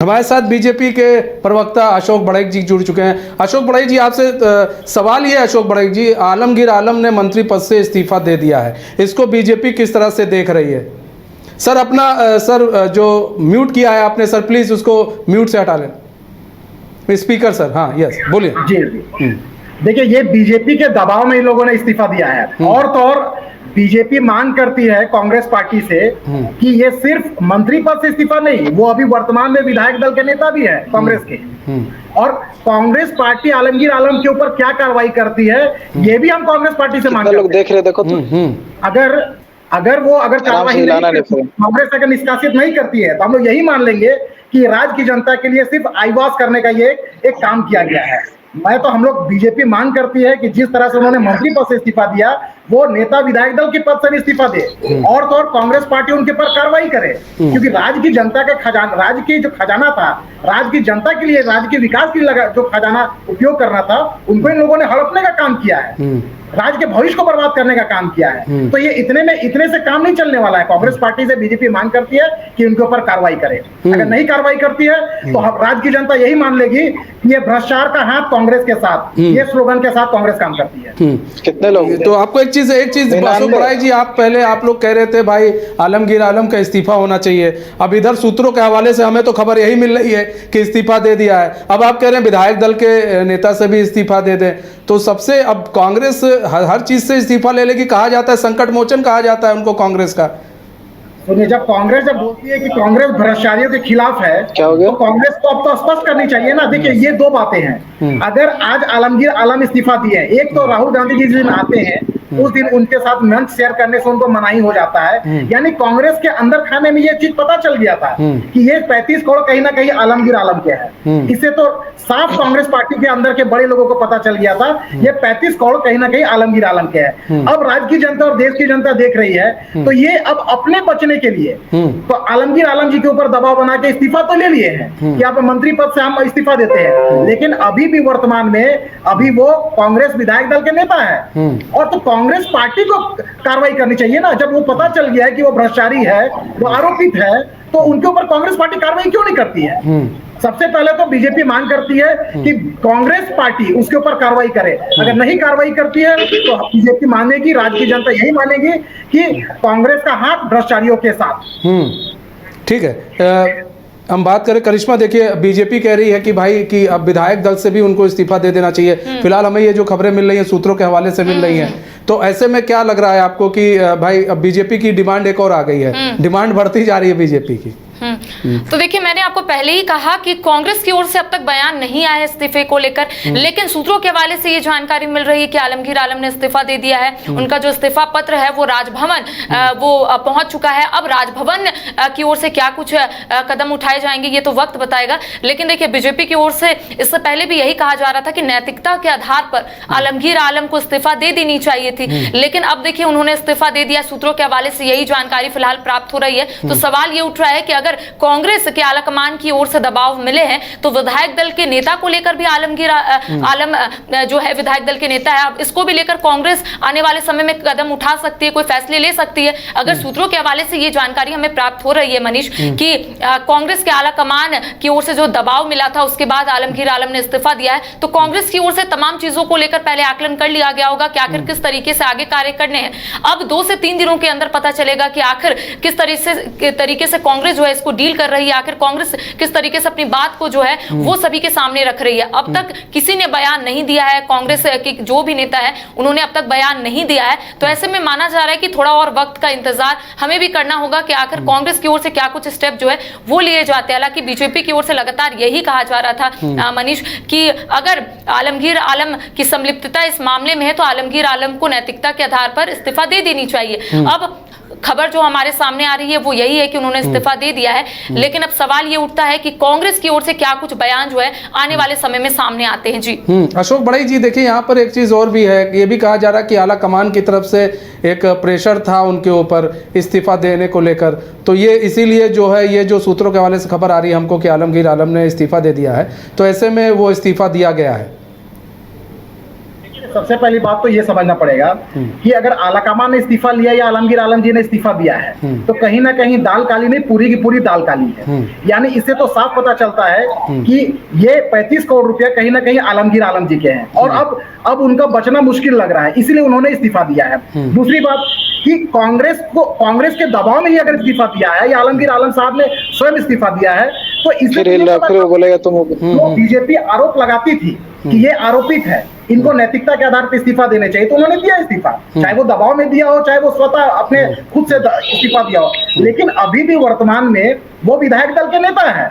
हमारे साथ बीजेपी के प्रवक्ता अशोक बड़ैक जी जुड़ चुके हैं। अशोक बड़ैक जी, आपसे सवाल ये है अशोक बड़ैक जी, आलमगीर आलम ने मंत्री पद से इस्तीफा दे दिया है, इसको बीजेपी किस तरह से देख रही है? सर अपना सर जो म्यूट किया है आपने, सर प्लीज उसको म्यूट से हटा लें। स्पीकर सर, हाँ यस बोलिए। जी देखिए, ये बीजेपी के दबाव में इन लोगों ने इस्तीफा दिया है। और तो और बीजेपी मांग करती है कांग्रेस पार्टी से कि ये सिर्फ मंत्री पद से इस्तीफा नहीं, वो अभी वर्तमान में विधायक दल के नेता भी है कांग्रेस के। और कांग्रेस पार्टी आलमगीर आलम के ऊपर क्या कार्रवाई करती है, ये भी हम कांग्रेस पार्टी से मांग लोग देख रहे, देखो तो अगर कार्रवाई कांग्रेस अगर निष्कासित नहीं करती है तो हम लोग यही मान लेंगे कि राज्य की जनता के लिए सिर्फ आईवास करने का ये एक काम किया गया है। हम लोग बीजेपी मांग करती है कि जिस तरह से उन्होंने मंत्री पद से इस्तीफा दिया, वो नेता विधायक दल के पद से भी इस्तीफा दे और तो और कांग्रेस पार्टी उनके पर कार्रवाई करे, क्योंकि राज्य की जनता का खजाना, राज्य की जो खजाना था, राज्य की जनता के लिए, राज्य के विकास के लिए जो खजाना उपयोग करना था, उनको इन लोगों ने हड़पने का काम किया है, राज्य के भविष्य को बर्बाद करने का काम किया है। तो ये इतने से काम नहीं चलने वाला है। कांग्रेस पार्टी से बीजेपी मांग करती है कि उनके ऊपर कार्रवाई करे। अगर नहीं कार्रवाई करती है तो राज्य की जनता यही मान लेगी कि ये भ्रष्टाचार का हाथ कांग्रेस के साथ, ये स्लोगन के साथ कांग्रेस काम करती है। कितने लोग तो आपको एक चीज अशोक बड़ैक जी, आप लोग कह रहे थे भाई आलमगीर आलम का इस्तीफा होना चाहिए। अब इधर सूत्रों के हवाले से हमें तो खबर यही मिल रही है कि इस्तीफा दे दिया है। अब आप कह रहे हैं विधायक दल के नेता से भी इस्तीफा दे दें, तो सबसे अब कांग्रेस हर चीज से इस्तीफा ले लेगी, कहा जाता है संकट मोचन कहा जाता है उनको कांग्रेस का। सुनिए, जब बोलती है कि कांग्रेस भ्रष्टाचारियों के खिलाफ है, तो कांग्रेस को अब तो स्पष्ट करनी चाहिए ना। देखिए, ये दो बातें हैं। अगर आज आलमगीर आलम इस्तीफा दिए, एक तो राहुल गांधी जी जिस दिन आते हैं उस दिन उनके साथ मंच शेयर करने से उनको मनाही हो जाता है, यानी कांग्रेस के अंदर खाने में ये चीज पता चल गया था कि ये 35 करोड़ कहीं ना कहीं आलमगीर आलम के है। इससे तो साफ कांग्रेस पार्टी के अंदर के बड़े लोगों को पता चल गया था ये 35 करोड़ कहीं ना कहीं आलमगीर आलम के है। अब राज्य की जनता और देश की जनता देख रही है, तो ये अब अपने बचने के लिए तो आलमगीर आलम जी के ऊपर दबाव बना के इस्तीफा तो ले लिए हैं कि आप मंत्री पद से हम इस्तीफा देते हैं, लेकिन अभी भी वर्तमान में अभी वो कांग्रेस विधायक दल के नेता है। और तो कांग्रेस पार्टी को कार्रवाई करनी चाहिए ना। जब वो पता चल गया है कि वो भ्रष्टाचारी है, वो आरोपित है, तो उनके ऊपर कांग्रेस पार्टी कार्रवाई क्यों नहीं करती है? सबसे पहले तो बीजेपी मांग करती है कि कांग्रेस पार्टी उसके ऊपर कार्रवाई करे। अगर नहीं कार्रवाई करती है तो बीजेपी मानेगी, राज्य की जनता यही मानेगी कि कांग्रेस का हाथ भ्रष्टाचारियों के साथ। ठीक है, हम बात करें करिश्मा, देखिए बीजेपी कह रही है कि भाई कि अब विधायक दल से भी उनको इस्तीफा दे देना चाहिए। फिलहाल हमें ये जो खबरें मिल रही हैं सूत्रों के हवाले से मिल रही हैं, तो ऐसे में क्या लग रहा है आपको कि भाई अब बीजेपी की डिमांड एक और आ गई है, डिमांड बढ़ती जा रही है बीजेपी की? तो देखिए, मैंने आपको पहले ही कहा कि कांग्रेस की ओर से अब तक बयान नहीं आया इस्तीफे को लेकर, लेकिन सूत्रों के हवाले से ये जानकारी मिल रही है कि आलमगीर आलम ने इस्तीफा दे दिया है। उनका जो इस्तीफा पत्र है वो राजभवन वो पहुंच चुका है। अब राजभवन की ओर से क्या कुछ कदम उठाए जाएंगे ये तो वक्त बताएगा, लेकिन देखिए बीजेपी की ओर से इससे पहले भी यही कहा जा रहा था कि नैतिकता के आधार पर आलमगीर आलम को इस्तीफा दे देनी चाहिए थी, लेकिन अब देखिए उन्होंने इस्तीफा दे दिया। सूत्रों के हवाले से यही जानकारी फिलहाल प्राप्त हो रही है। तो सवाल ये उठ रहा है कि अगर कांग्रेस के आलाकमान की ओर से दबाव मिले हैं तो विधायक दल के नेता को लेकर भी आलमगीर आलम जो है विधायक दल के नेता है, अब इसको भी लेकर कांग्रेस आने वाले समय में कदम उठा सकती है, कोई फैसले ले सकती है। अगर सूत्रों के हवाले से ये जानकारी हमें प्राप्त हो रही है मनीष कि कांग्रेस के आलाकमान की ओर से जो दबाव मिला था उसके बाद आलमगीर आलम ने इस्तीफा दिया है, तो कांग्रेस की ओर से तमाम चीजों को लेकर पहले आकलन कर लिया गया होगा कि आखिर किस तरीके से आगे कार्य करने हैं। अब 2 से 3 दिनों के अंदर पता चलेगा कि आखिर किस तरीके से कांग्रेस जो है इसको डील कर रही है, आखिर कांग्रेस किस तरीके से अपनी बात को जो है वो सभी के सामने रख रही है। अब तक किसी ने बयान नहीं दिया है, कांग्रेस के जो भी नेता है उन्होंने अब तक बयान नहीं दिया है, तो ऐसे में माना जा रहा है कि थोड़ा और वक्त का इंतजार हमें भी करना होगा कि आखिर कांग्रेस की ओर से क्या कुछ स्टेप जो है वो लिए जाते हैं। हालांकि बीजेपी की ओर से लगातार यही कहा जा रहा था मनीष कि अगर आलमगीर आलम की संलिप्तता इस मामले में है तो आलमगीर आलम को नैतिकता के आधार पर इस्तीफा दे देनी चाहिए। अब खबर जो हमारे सामने आ रही है वो यही है कि उन्होंने इस्तीफा दे दिया है, लेकिन अब सवाल ये उठता है कि कांग्रेस की ओर से क्या कुछ बयान जो है आने वाले समय में सामने आते हैं। जी अशोक बड़ैक जी, देखिए यहाँ पर एक चीज और भी है, ये भी कहा जा रहा है कि आला कमान की तरफ से एक प्रेशर था उनके ऊपर इस्तीफा देने को लेकर, तो ये इसीलिए जो है ये जो सूत्रों के हवाले से खबर आ रही है हमको कि आलमगीर आलम ने इस्तीफा दे दिया है, तो ऐसे में वो इस्तीफा दिया गया है। सबसे पहली बात तो ये समझना पड़ेगा कि अगर आलाकमान ने इस्तीफा लिया या आलमगीर आलम जी ने इस्तीफा दिया है तो कहीं ना कहीं दाल काली नहीं, पूरी की पूरी दाल काली है। यानी इससे तो साफ पता चलता है कि ये 35 करोड़ रुपया कहीं ना कहीं आलमगीर आलम जी के हैं और अब उनका बचना मुश्किल लग रहा है, इसलिए उन्होंने इस्तीफा दिया है। दूसरी बात कि कांग्रेस के दबाव में ही अगर इस्तीफा दिया है या आलमगीर आलम साहब ने स्वयं इस्तीफा दिया है तो इससे बोलेगा तुम जो बीजेपी आरोप लगाती थी कि ये आरोपित है, इनको नैतिकता के आधार पर इस्तीफा देने चाहिए, तो उन्होंने दिया इस्तीफा, चाहे वो दबाव में दिया हो चाहे वो स्वतः अपने खुद से इस्तीफा दिया हो। लेकिन अभी भी वर्तमान में वो विधायक दल के नेता है,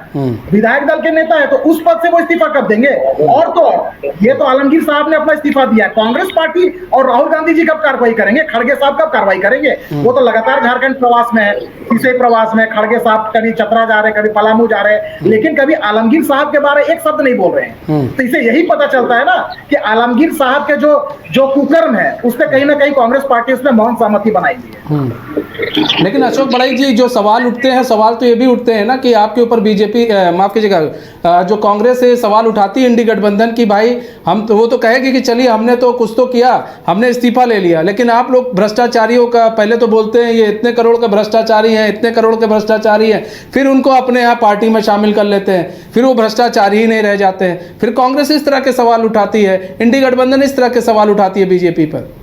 विधायक दल के नेता है, तो उस पद से वो इस्तीफा कब देंगे? और तो ये तो आलमगीर साहब ने अपना इस्तीफा दिया, कांग्रेस पार्टी और राहुल गांधी जी कब कार्रवाई करेंगे? खड़गे साहब कब कार्रवाई करेंगे? वो तो लगातार झारखंड प्रवास में है, तीसरे प्रवास में खड़गे साहब कभी चतरा जा रहे, कभी पलामू जा रहे, लेकिन कभी आलमगीर साहब के बारे एक शब्द नहीं बोल रहे हैं। तो इसे यही पता चलता है ना कि आलमगीर साहब के जो कुकर्म है उससे कहीं ना कहीं कांग्रेस पार्टी उसमें मौन सहमति बनाई हुई है। लेकिन अशोक बड़ाई जी, जो सवाल उठते हैं, सवाल तो ये भी उठते हैं ना कि आपके ऊपर बीजेपी माफ कीजिएगा जो कांग्रेस है सवाल उठाती है इंडी गठबंधन की, भाई हम तो वो तो कहेगी कि चलिए हमने तो कुछ तो किया, हमने इस्तीफा ले लिया, लेकिन आप लोग भ्रष्टाचारियों का पहले तो बोलते हैं ये इतने करोड़ के भ्रष्टाचारी हैं, इतने करोड़ के भ्रष्टाचारी हैं, फिर उनको अपने यहाँ पार्टी में शामिल कर लेते हैं, फिर वो भ्रष्टाचारी ही नहीं रह जाते हैं। फिर कांग्रेस इस तरह के सवाल उठाती है, इंडी गठबंधन इस तरह के सवाल उठाती है बीजेपी पर।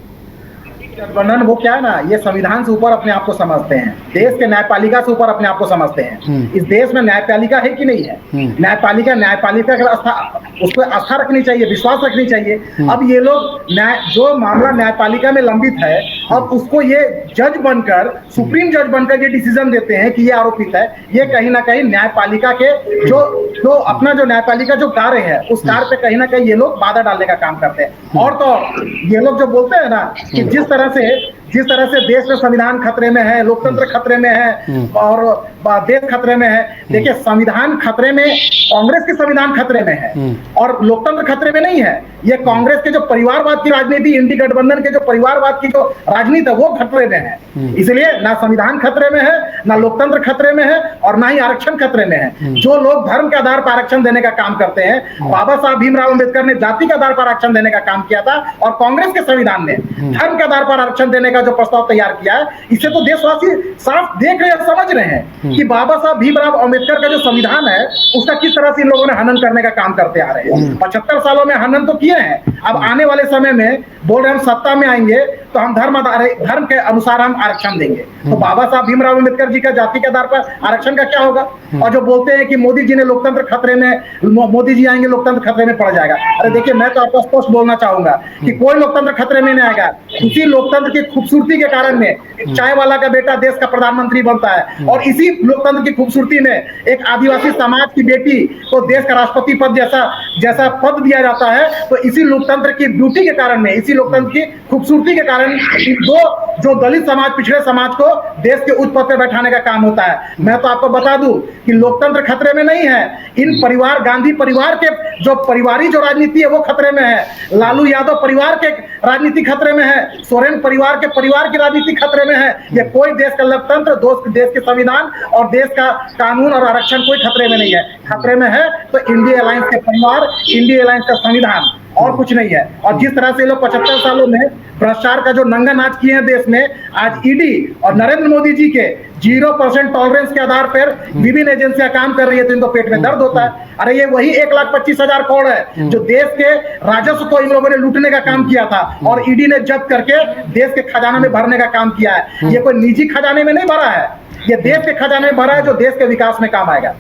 गठबंधन वो क्या है ना, ये संविधान से ऊपर अपने आप को समझते हैं, देश के न्यायपालिका से ऊपर अपने आप को समझते हैं। इस देश में न्यायपालिका है कि नहीं है? न्यायपालिका उस पर आस्था रखनी चाहिए, विश्वास रखनी चाहिए। अब ये लोग जो मामला न्यायपालिका में लंबित है, अब उसको ये जज बनकर, सुप्रीम जज बनकर ये डिसीजन देते हैं कि ये आरोपित है। ये कहीं ना कहीं न्यायपालिका के जो अपना जो न्यायपालिका जो कार्य है उस कार्य पे कहीं ना कहीं ये लोग बाधा डालने का काम करते हैं। और तो ये लोग जो बोलते हैं ना कि जिस तरह से देश में संविधान खतरे में है, लोकतंत्र खतरे में है और देश खतरे में है। देखिए, संविधान खतरे में, कांग्रेस के संविधान खतरे में है और लोकतंत्र खतरे में नहीं है। ये कांग्रेस के जो परिवारवाद की राजनीति, इंडी गठबंधन के जो परिवारवाद की जो राजनीति है वो खतरे में है। इसलिए ना संविधान खतरे में है, ना लोकतंत्र खतरे में है और ना ही आरक्षण खतरे में है। जो लोग धर्म के आधार पर आरक्षण देने का काम करते हैं, बाबा साहब भीमराव अम्बेडकर ने जाति के आधार पर आरक्षण देने का काम किया था और कांग्रेस के संविधान ने धर्म के आधार पर आरक्षण देने का जो प्रस्ताव तैयार किया है, इससे तो देशवासी साफ देख रहे हैं, समझ रहे हैं कि बाबा साहब भीमराव अम्बेडकर का जो संविधान है उसका किस तरह से इन लोगों ने हनन करने का काम करते आ रहे हैं। 75 सालों में हनन तो किए हैं, अब आने वाले समय में बोल रहे हम सत्ता में आएंगे तो हम धर्म के अनुसार हम आरक्षण देंगे। तो बाबा साहब भीमराव अम्बेडकर जी का जाति के आधार पर आरक्षण का क्या होगा? और जो बोलते हैं कि मोदी जी ने लोकतंत्र खतरे में, मोदी जी आएंगे लोकतंत्र खतरे में पड़ जाएगा। अरे देखिए, मैं तो आपको स्पष्ट बोलना चाहूंगा कि कोई लोकतंत्र खतरे में नहीं आएगा। इसी लोकतंत्र की खूबसूरती के कारण में चाय वाला का बेटा देश का प्रधानमंत्री बनता है और इसी लोकतंत्र की खूबसूरती में एक आदिवासी समाज की बेटी को देश का राष्ट्रपति पद जैसा पद दिया जाता है। तो इसी लोकतंत्र की ब्यूटी के कारण में, इसी लोकतंत्र की खूबसूरती के कारण दो जो दलित समाज, पिछड़े समाज को देश के उच्च पद पर बैठाने का काम होता है। मैं तो आपको बता दूं कि लोकतंत्र खतरे में नहीं है, इन परिवार, गांधी परिवार के जो परिवारी जो राजनीति है वो खतरे में है, लालू यादव परिवार के राजनीति खतरे में है, सोरेन परिवार की राजनीति खतरे में है। ये कोई देश का लोकतंत्र, देश के संविधान और देश का कानून और आरक्षण कोई खतरे में नहीं है। खतरे में है तो इंडिया अलायंस के परिवार, इंडिया अलायंस का संविधान, और कुछ नहीं है। और जिस तरह से लोग 75 सालों में भ्रष्टाचार का जो नंगा नाच किए हैं देश में, आज ईडी और नरेंद्र मोदी जी के 0% टॉलरेंस के आधार पर विभिन्न एजेंसियां काम कर रही है तो इनको पेट में दर्द होता है। अरे ये वही 1,25,000 करोड़ है जो देश के राजस्व को इन लोगों ने लूटने का काम किया था और ईडी ने जब्त करके देश के खजाना में भरने का काम किया है। ये कोई निजी खजाने में नहीं भरा है, ये देश के खजाने में भरा है जो देश के विकास में काम आएगा।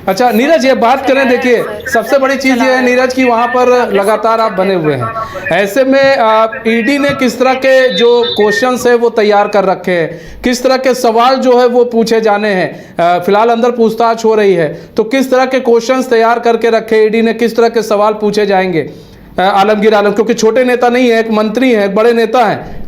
अच्छा नीरज, ये बात करें, देखिए सबसे बड़ी चीज ये है नीरज की वहां पर लगातार आप बने हुए हैं, ऐसे में ईडी ने किस तरह के जो क्वेश्चंस है वो तैयार कर रखे हैं, किस तरह के सवाल जो है वो पूछे जाने हैं। फिलहाल अंदर पूछताछ हो रही है, तो किस तरह के क्वेश्चंस तैयार करके रखे ईडी ने, किस तरह के सवाल पूछे जाएंगे आलमगीर आलम, क्योंकि छोटे नेता नहीं है, एक मंत्री है, एक बड़े नेता है।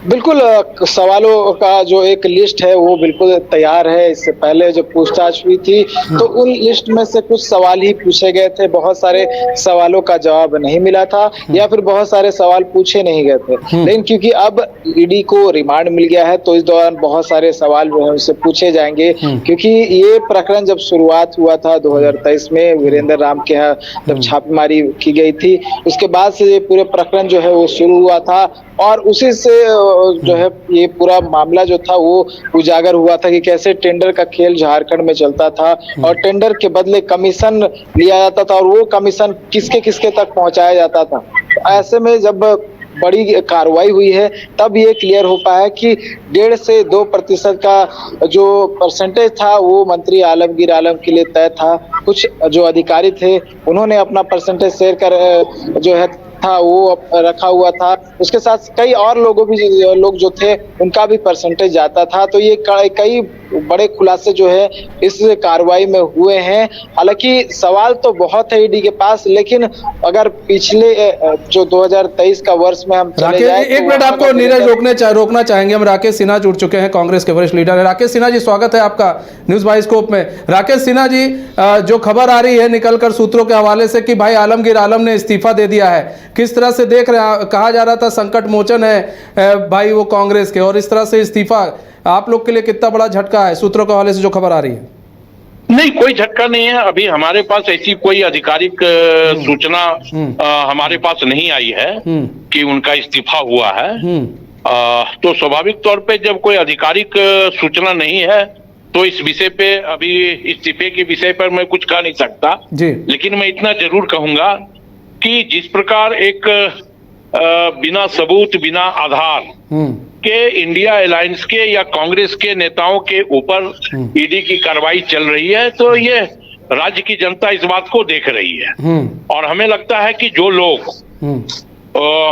बिल्कुल सवालों का जो एक लिस्ट है वो बिल्कुल तैयार है। इससे पहले जो पूछताछ हुई थी तो उन लिस्ट में से कुछ सवाल ही पूछे गए थे, बहुत सारे सवालों का जवाब नहीं मिला था या फिर बहुत सारे सवाल पूछे नहीं गए थे। लेकिन क्योंकि अब ईडी को रिमांड मिल गया है तो इस दौरान बहुत सारे सवाल जो है उससे पूछे जाएंगे, क्योंकि ये प्रकरण जब शुरुआत हुआ था 2023 में वीरेंद्र राम के यहाँ जब छापेमारी की गई थी, उसके बाद से ये पूरे प्रकरण जो है वो शुरू हुआ था और उसी से जो है ये पूरा मामला जो था वो उजागर हुआ था कि कैसे टेंडर का खेल झारखंड में चलता था और टेंडर के बदले कमीशन लिया जाता था और वो कमीशन किसके किसके तक पहुंचाया जाता था। ऐसे में जब बड़ी कार्रवाई हुई है तब ये क्लियर हो पाया कि 1.5 से 2% का जो परसेंटेज था वो मंत्री आलमगीर आलम के लिए तय था। कुछ जो अधिकारी थे उन्होंने अपना परसेंटेज शेयर कर जो है था वो रखा हुआ था, उसके साथ कई और लोग जो थे उनका भी परसेंटेज जाता था। तो ये कई बड़े खुलासे जो है इस कार्रवाई में हुए हैं। हालांकि सवाल तो बहुत है ईडी के पास, लेकिन अगर पिछले जो 2023 का वर्ष में हम चले जाए एक मिनट आपको नीरज रोकना चाहेंगे हम। राकेश सिन्हा जुड़ चुके हैं, कांग्रेस के वरिष्ठ लीडर है। राकेश सिन्हा जी, स्वागत है आपका न्यूज बाइस्कोप में। राकेश सिन्हा जी, जो खबर आ रही है निकलकर सूत्रों के हवाले से कि भाई आलमगीर आलम ने इस्तीफा दे दिया है, किस तरह से देख रहे हैं? कहा जा रहा था संकट मोचन है भाई वो कांग्रेस के, और इस तरह से इस्तीफा आप लोग के लिए कितना बड़ा झटका है सूत्रों के हवाले से जो खबर आ रही है? नहीं, कोई झटका नहीं है। अभी हमारे पास ऐसी कोई आधिकारिक सूचना हमारे पास नहीं आई है कि उनका इस्तीफा हुआ है। तो स्वाभाविक तौर पे जब कोई आधिकारिक सूचना नहीं है तो इस विषय पे, अभी इस्तीफे के विषय पर मैं कुछ कह नहीं सकता जी। लेकिन मैं इतना जरूर कहूंगा कि जिस प्रकार एक बिना सबूत, बिना आधार के इंडिया अलायंस के या कांग्रेस के नेताओं के ऊपर ईडी की कार्रवाई चल रही है, तो ये राज्य की जनता इस बात को देख रही है। और हमें लगता है कि जो लोग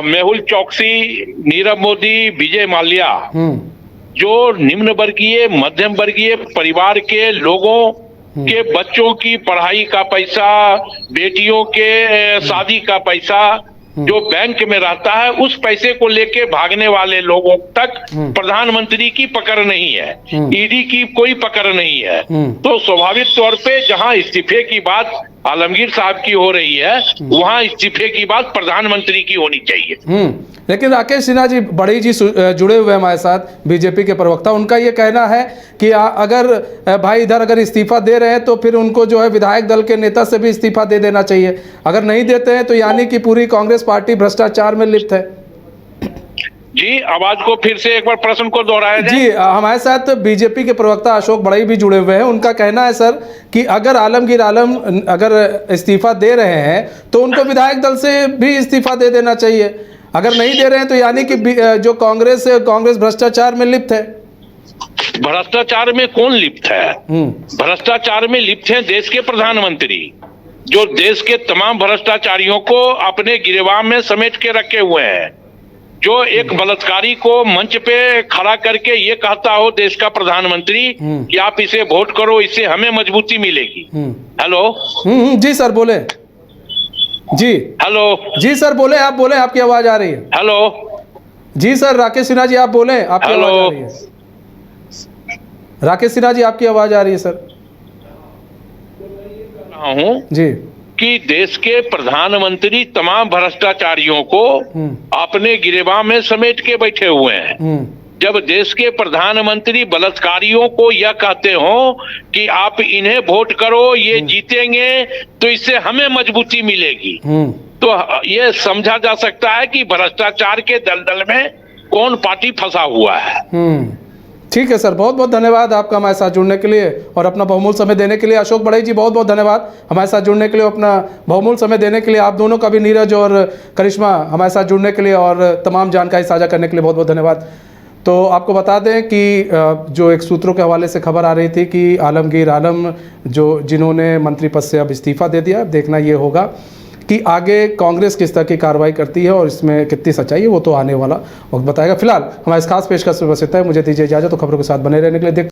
मेहुल चौकसी, नीरव मोदी, विजय माल्या, जो निम्न वर्गीय, मध्यम वर्गीय परिवार के लोगों के बच्चों की पढ़ाई का पैसा, बेटियों के शादी का पैसा जो बैंक में रहता है, उस पैसे को लेके भागने वाले लोगों तक प्रधानमंत्री की पकड़ नहीं है, ईडी की कोई पकड़ नहीं है। तो स्वाभाविक तौर पे जहां इस्तीफे की बात आलमगीर साहब की हो रही है, वहां इस्तीफे की बात प्रधानमंत्री की होनी चाहिए। लेकिन राकेश सिन्हा जी, बड़ी जी जुड़े हुए हमारे साथ, बीजेपी के प्रवक्ता, उनका ये कहना है कि अगर भाई इधर अगर इस्तीफा दे रहे हैं तो फिर उनको जो है विधायक दल के नेता से भी इस्तीफा दे देना चाहिए। अगर नहीं देते हैं तो यानी कि पूरी कांग्रेस पार्टी भ्रष्टाचार में लिप्त है। जी, आवाज को फिर से एक बार प्रश्न को दोहराया जाए। जी, हमारे साथ बीजेपी के प्रवक्ता अशोक बड़ई भी जुड़े हुए हैं। उनका कहना है सर कि अगर आलमगीर आलम अगर इस्तीफा दे रहे हैं तो उनको विधायक दल से भी इस्तीफा दे देना चाहिए। अगर नहीं दे रहे हैं तो यानी कि जो कांग्रेस भ्रष्टाचार में लिप्त है। भ्रष्टाचार में कौन लिप्त है? भ्रष्टाचार में लिप्त है देश के प्रधानमंत्री, जो देश के तमाम भ्रष्टाचारियों को अपने गिरबान में समेट के रखे हुए हैं, जो एक बलात्कारी को मंच पे खड़ा करके ये कहता हो देश का प्रधानमंत्री कि आप इसे वोट करो, इससे हमें मजबूती मिलेगी। हेलो जी सर, बोले जी। हेलो जी सर, बोले, आप बोले, आपकी आवाज आ रही है। हेलो जी सर, राकेश सिन्हा जी आप बोले, आपकी आवाज आ रही है। राकेश सिन्हा जी आपकी आवाज आ रही है सर। हूँ जी कि देश के प्रधानमंत्री तमाम भ्रष्टाचारियों को अपने गिरेबान में समेट के बैठे हुए हैं। जब देश के प्रधानमंत्री बलात्कारियों को यह कहते हो कि आप इन्हें वोट करो, ये जीतेंगे तो इससे हमें मजबूती मिलेगी, तो ये समझा जा सकता है कि भ्रष्टाचार के दलदल में कौन पार्टी फंसा हुआ है। ठीक है सर, बहुत बहुत धन्यवाद आपका हमारे साथ जुड़ने के लिए और अपना बहुमूल्य समय देने के लिए। अशोक बड़ई जी, बहुत बहुत धन्यवाद हमारे साथ जुड़ने के लिए, अपना बहुमूल्य समय देने के लिए। आप दोनों का भी, नीरज और करिश्मा, हमारे साथ जुड़ने के लिए और तमाम जानकारी साझा करने के लिए बहुत बहुत धन्यवाद। तो आपको बता दें कि जो एक सूत्रों के हवाले से खबर आ रही थी कि आलमगीर आलम जिन्होंने मंत्री पद से अब इस्तीफा दे दिया, देखना ये होगा कि आगे कांग्रेस किस तरह की कार्रवाई करती है और इसमें कितनी सच्चाई है, वो तो आने वाला वक्त बताएगा। फिलहाल हमारे इस खास पेशकश में बस इतना है। मुझे दीजिए इजाजत, तो खबरों के साथ बने रहने के लिए